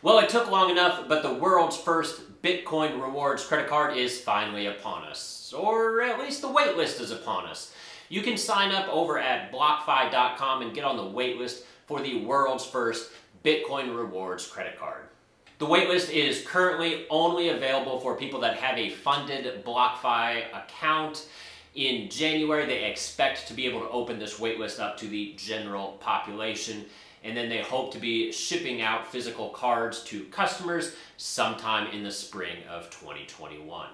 Well, it took long enough, but the world's first Bitcoin rewards credit card is finally upon us. Or at least the waitlist is upon us. You can sign up over at BlockFi.com and get on the waitlist for the world's first Bitcoin rewards credit card. The waitlist is currently only available for people that have a funded BlockFi account. In January, they expect to be able to open this waitlist up to the general population, and then they hope to be shipping out physical cards to customers sometime in the spring of 2021.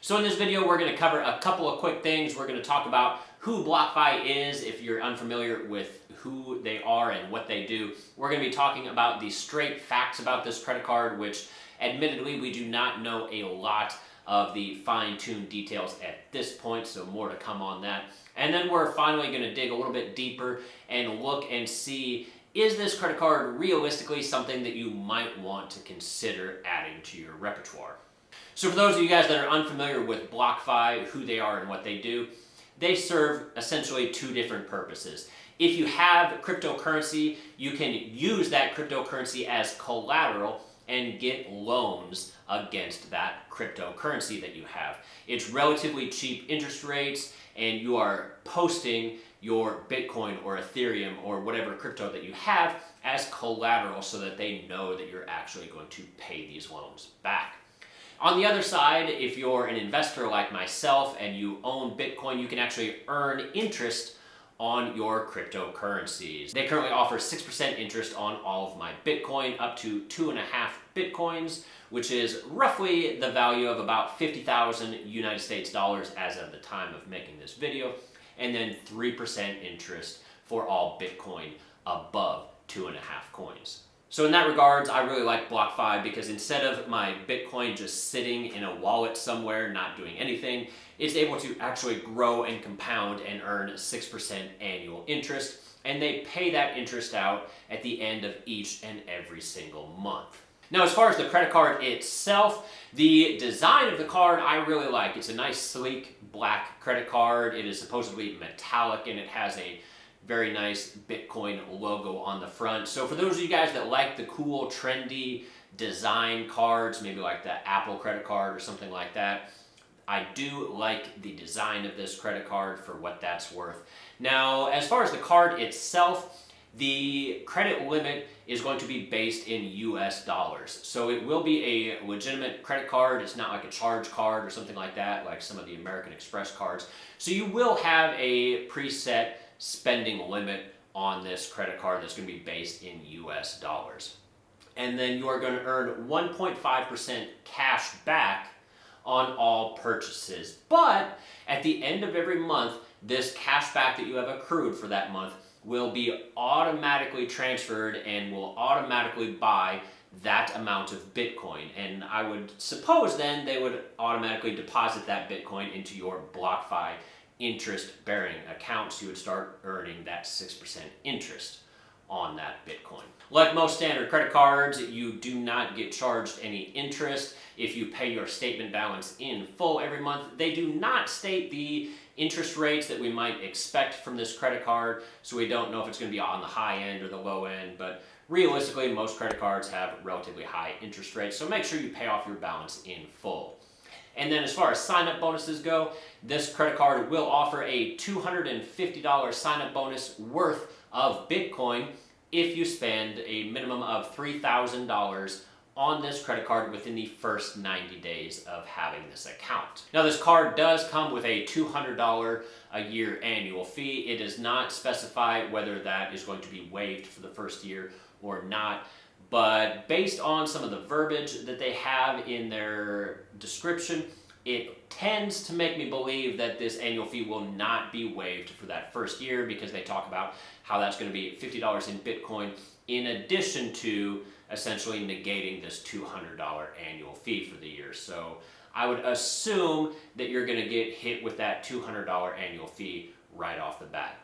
So in this video, we're going to cover a couple of quick things. We're going to talk about who BlockFi is, if you're unfamiliar with who they are and what they do. We're going to be talking about the straight facts about this credit card, which admittedly we do not know a lot of the fine-tuned details at this point, so more to come on that. And then we're finally going to dig a little bit deeper and look and see, is this credit card realistically something that you might want to consider adding to your repertoire? So for those of you guys that are unfamiliar with BlockFi, who they are and what they do, they serve essentially two different purposes. If you have cryptocurrency, you can use that cryptocurrency as collateral and get loans against that cryptocurrency that you have. It's relatively cheap interest rates, and you are posting your Bitcoin or Ethereum or whatever crypto that you have as collateral so that they know that you're actually going to pay these loans back. On the other side, if you're an investor like myself and you own Bitcoin, you can actually earn interest on your cryptocurrencies. They currently offer 6% interest on all of my Bitcoin, up to 2.5 Bitcoins, which is roughly the value of about 50,000 United States dollars as of the time of making this video, and then 3% interest for all Bitcoin above 2.5 coins. So in that regards, I really like BlockFi because instead of my Bitcoin just sitting in a wallet somewhere not doing anything, it's able to actually grow and compound and earn 6% annual interest, and they pay that interest out at the end of each and every single month. Now, as far as the credit card itself, the design of the card I really like. It's a nice, sleek, black credit card. It is supposedly metallic, and it has a very nice Bitcoin logo on the front. So for those of you guys that like the cool, trendy design cards, maybe like the Apple credit card or something like that, I do like the design of this credit card for what that's worth. Now, as far as the card itself, the credit limit is going to be based in US dollars. So it will be a legitimate credit card. It's not like a charge card or something like that, like some of the American Express cards. So you will have a preset spending limit on this credit card that's going to be based in US dollars. And then you are going to earn 1.5% cash back on all purchases. But at the end of every month, this cash back that you have accrued for that month will be automatically transferred and will automatically buy that amount of Bitcoin. And I would suppose then they would automatically deposit that Bitcoin into your BlockFi interest-bearing account, so you would start earning that 6% interest on that Bitcoin. Like most standard credit cards, you do not get charged any interest if you pay your statement balance in full every month. They do not state the interest rates that we might expect from this credit card, so we don't know if it's going to be on the high end or the low end, but realistically, most credit cards have relatively high interest rates, so make sure you pay off your balance in full. And then as far as sign-up bonuses go, this credit card will offer a $250 sign-up bonus worth of Bitcoin if you spend a minimum of $3,000 on this credit card within the first 90 days of having this account. Now, this card does come with a $200 a year annual fee. It does not specify whether that is going to be waived for the first year or not. But based on some of the verbiage that they have in their description, it tends to make me believe that this annual fee will not be waived for that first year, because they talk about how that's going to be $50 in Bitcoin in addition to essentially negating this $200 annual fee for the year. So I would assume that you're going to get hit with that $200 annual fee right off the bat.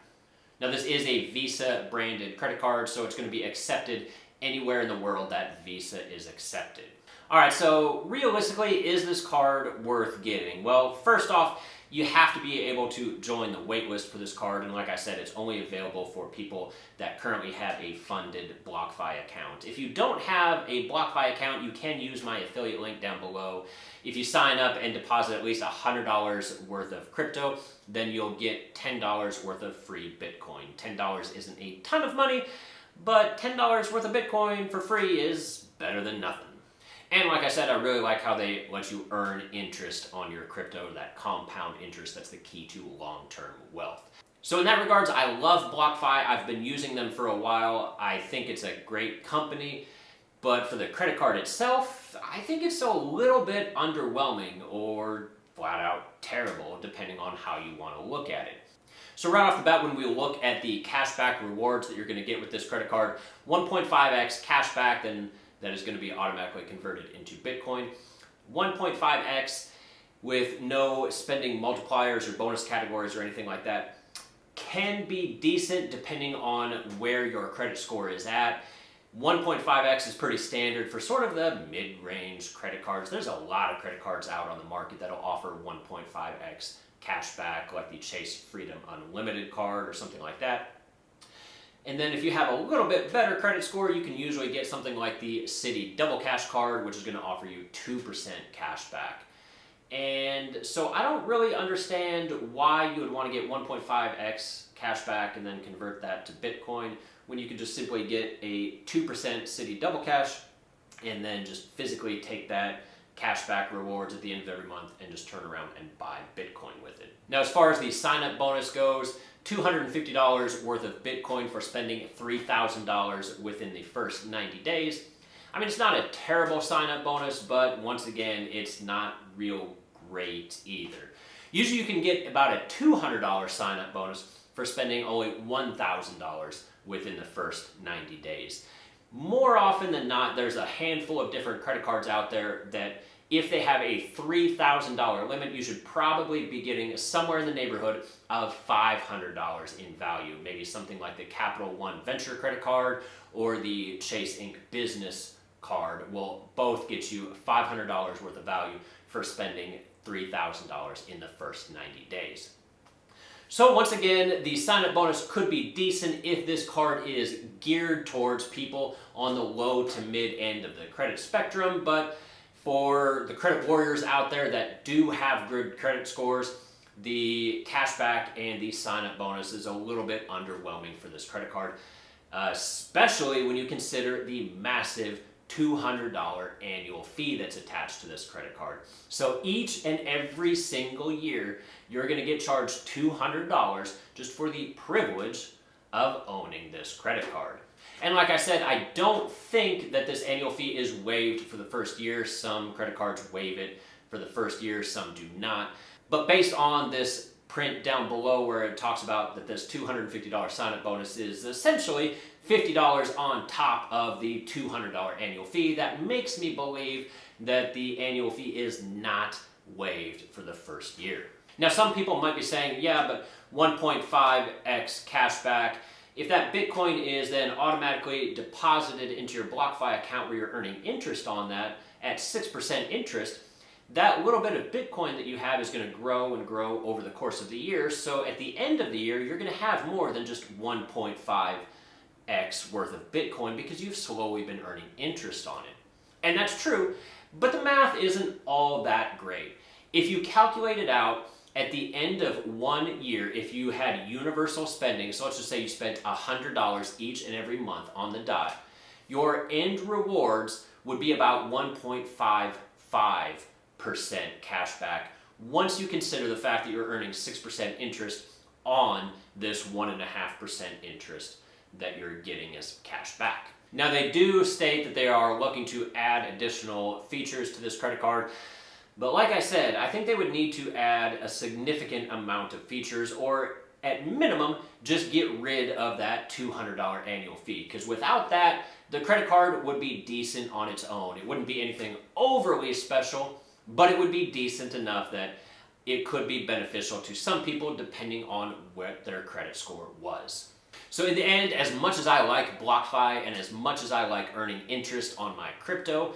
Now, this is a Visa branded credit card, so it's going to be accepted anywhere in the world that Visa is accepted. All right, so realistically, is this card worth getting? Well, first off, you have to be able to join the waitlist for this card, and like I said, it's only available for people that currently have a funded BlockFi account. If you don't have a BlockFi account, you can use my affiliate link down below. If you sign up and deposit at least $100 worth of crypto, then you'll get $10 worth of free Bitcoin. $10 isn't a ton of money, but $10 worth of Bitcoin for free is better than nothing. And like I said, I really like how they let you earn interest on your crypto, that compound interest that's the key to long-term wealth. So in that regards, I love BlockFi. I've been using them for a while. I think it's a great company, but for the credit card itself, I think it's a little bit underwhelming or flat out terrible, depending on how you want to look at it. So right off the bat, when we look at the cashback rewards that you're going to get with this credit card, 1.5x cashback, then that is going to be automatically converted into Bitcoin. 1.5x with no spending multipliers or bonus categories or anything like that can be decent depending on where your credit score is at. 1.5x is pretty standard for sort of the mid-range credit cards. There's a lot of credit cards out on the market that'll offer 1.5x cashback, like the Chase Freedom Unlimited card or something like that. And then if you have a little bit better credit score, you can usually get something like the Citi Double Cash card, which is going to offer you 2% cash back. And so I don't really understand why you would want to get 1.5x cash back and then convert that to Bitcoin when you could just simply get a 2% Citi Double Cash and then just physically take that cashback rewards at the end of every month and just turn around and buy Bitcoin with it. Now, as far as the sign-up bonus goes, $250 worth of Bitcoin for spending $3,000 within the first 90 days. I mean, it's not a terrible sign-up bonus, but once again, it's not real great either. Usually you can get about a $200 sign-up bonus for spending only $1,000 within the first 90 days. More often than not, there's a handful of different credit cards out there that if they have a $3,000 limit, you should probably be getting somewhere in the neighborhood of $500 in value. Maybe something like the Capital One Venture credit card or the Chase Inc. Business card will both get you $500 worth of value for spending $3,000 in the first 90 days. So once again, the sign-up bonus could be decent if this card is geared towards people on the low to mid end of the credit spectrum, but for the credit warriors out there that do have good credit scores, the cashback and the sign-up bonus is a little bit underwhelming for this credit card, especially when you consider the massive $200 annual fee that's attached to this credit card. So each and every single year, you're going to get charged $200 just for the privilege of owning this credit card. And like I said, I don't think that this annual fee is waived for the first year. Some credit cards waive it for the first year, some do not. But based on this print down below where it talks about that this $250 sign-up bonus is essentially $50 on top of the $200 annual fee, that makes me believe that the annual fee is not waived for the first year. Now, some people might be saying, yeah, but 1.5x cashback, if that Bitcoin is then automatically deposited into your BlockFi account where you're earning interest on that at 6% interest, that little bit of Bitcoin that you have is going to grow and grow over the course of the year. So at the end of the year, you're going to have more than just 1.5x worth of Bitcoin because you've slowly been earning interest on it. And that's true, but the math isn't all that great. If you calculate it out, at the end of 1 year, if you had universal spending, so let's just say you spent $100 each and every month on the dot, your end rewards would be about 1.55% cash back once you consider the fact that you're earning 6% interest on this 1.5% interest that you're getting as cash back. Now, they do state that they are looking to add additional features to this credit card. But like I said, I think they would need to add a significant amount of features, or at minimum, just get rid of that $200 annual fee. Because without that, the credit card would be decent on its own. It wouldn't be anything overly special, but it would be decent enough that it could be beneficial to some people depending on what their credit score was. So in the end, as much as I like BlockFi and as much as I like earning interest on my crypto,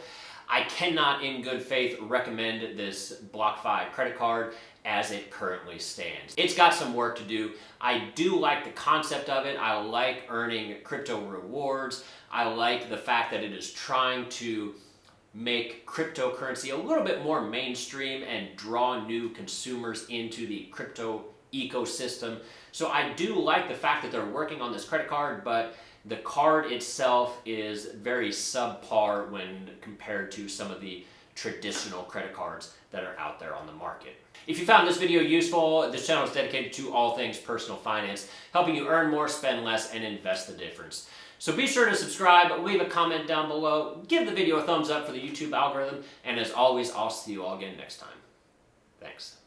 I cannot in good faith recommend this BlockFi credit card as it currently stands. It's got some work to do. I do like the concept of it. I like earning crypto rewards. I like the fact that it is trying to make cryptocurrency a little bit more mainstream and draw new consumers into the crypto ecosystem. So I do like the fact that they're working on this credit card, but the card itself is very subpar when compared to some of the traditional credit cards that are out there on the market. If you found this video useful, this channel is dedicated to all things personal finance, helping you earn more, spend less, and invest the difference. So be sure to subscribe, leave a comment down below, give the video a thumbs up for the YouTube algorithm, and as always, I'll see you all again next time. Thanks.